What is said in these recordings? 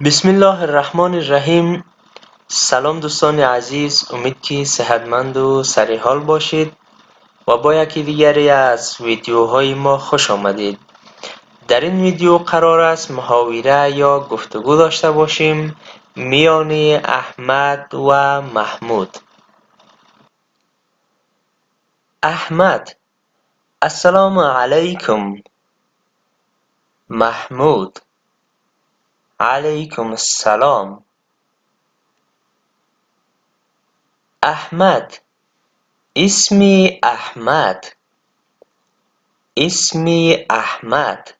بسم الله الرحمن الرحیم. سلام دوستان عزیز، امید که صحتمند و سریحال باشید و با یکی دیگری از ویدیوهای ما خوش آمدید. در این ویدیو قرار است محاوره یا گفتگو داشته باشیم میان احمد و محمود. احمد: السلام علیکم. محمود: علیکم السلام. احمد: اسمی احمد. اسمی احمد.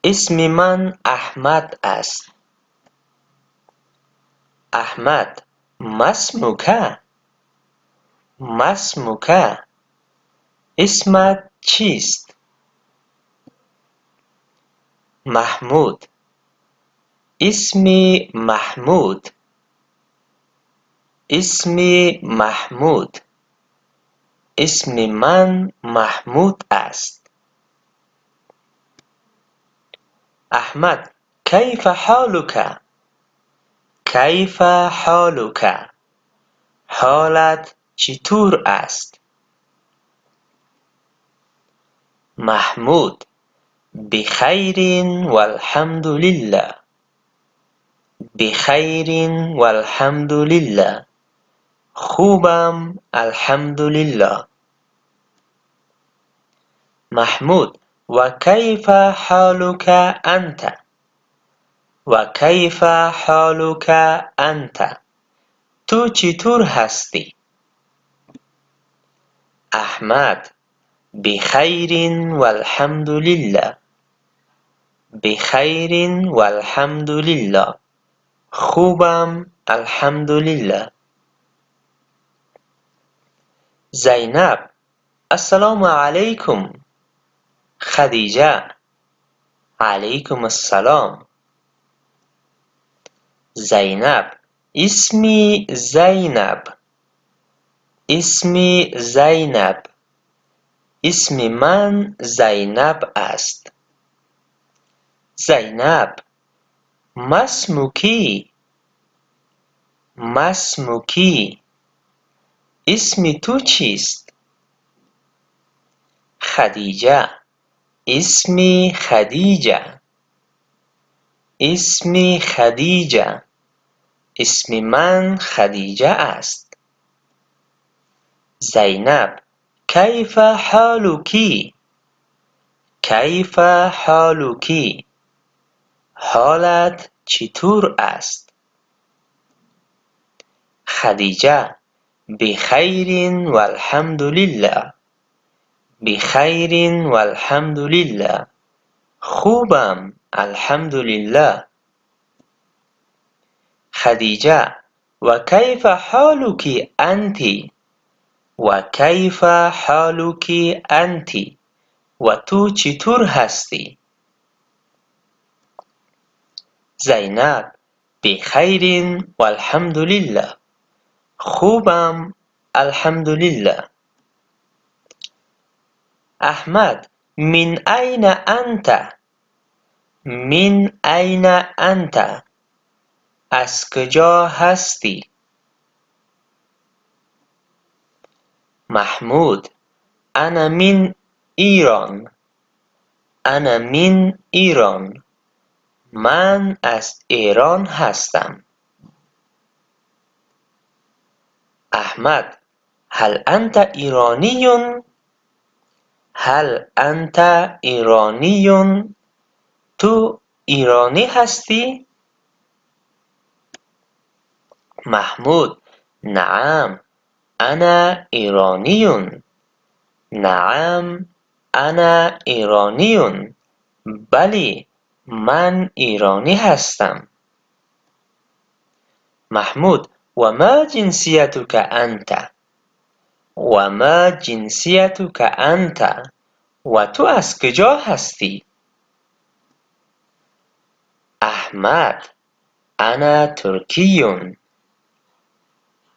اسم من احمد است. احمد: ما اسمک؟ ما اسمک؟ اسمت چیست؟ محمود: اسمی محمود. اسمی محمود. اسم من محمود است. احمد: کیف حالک؟ کیف حالک؟ حالت چطور است؟ محمود: بخیر والحمد لله. بخیر والحمد لله. خوبم الحمدلله. محمود: و کیف حالک انت؟ و کیف حالک انت؟ تو چطور هستی؟ احمد: بخیر والحمد لله. بخیر والحمد لله. خوبم الحمدلله. زینب: السلام علیکم. خدیجه: علیکم السلام. زینب: اسمی زینب. اسمی زینب. اسم من زینب است. زینب: ما اسمک؟ ما اسمک؟ اسم تو چیست؟ خدیجه: اسمی خدیجه. اسمی خدیجه. اسم من خدیجه است. زینب: کیف حالک؟ کیف حالک؟ حالت چطور است؟ خدیجه: بخیر والحمد لله. بخیر والحمد لله. خوبم الحمدلله. خدیجه: و کیف حالک انت؟ و کیف حالک انت؟ و تو چطور هستی؟ زینب: بخیر والحمد لله. خوبم الحمدلله. احمد: من این انت؟ من این انت؟ از کجا هستی؟ محمود: انا من ایران. انا من ایران. من از ایران هستم. احمد: هل انت ایرانی؟ هل انت ایرانی؟ تو ایرانی هستی؟ محمود: نعم انا ایرانی. نعم انا ایرانی. بلی من ایرانی هستم. محمود: و ما جنسیتک انت؟ و ما جنسیتک انت؟ و تو از کجا هستی؟ احمد: انا ترکی.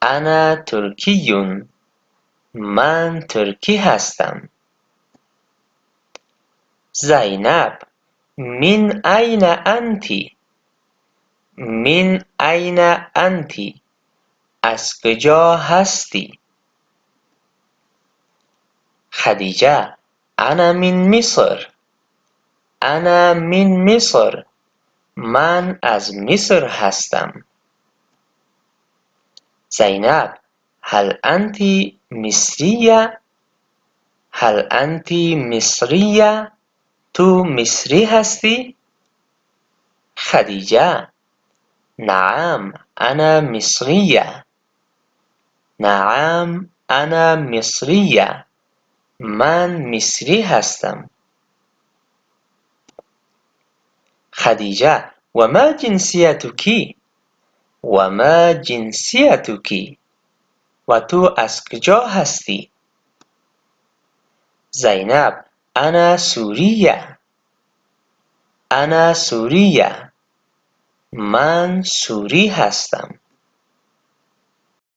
انا ترکی. من ترکی هستم. زینب: من این انت؟ من این انتی؟ از کجا هستی؟ خدیجه: انا من مصر. انا من مصر. من از مصر هستم. زینب: هل انت مصریه؟ هل انت مصریه؟ تو مصری هستی؟ خدیجه: نعم انا مصریه. نعم انا مصریه. من مصری هستم. خدیجه: و ما جنسیتک؟ و ما جنسیتک؟ و تو از کجا هستی؟ زینب: انا سوریه. انا سوریه. من سوری هستم.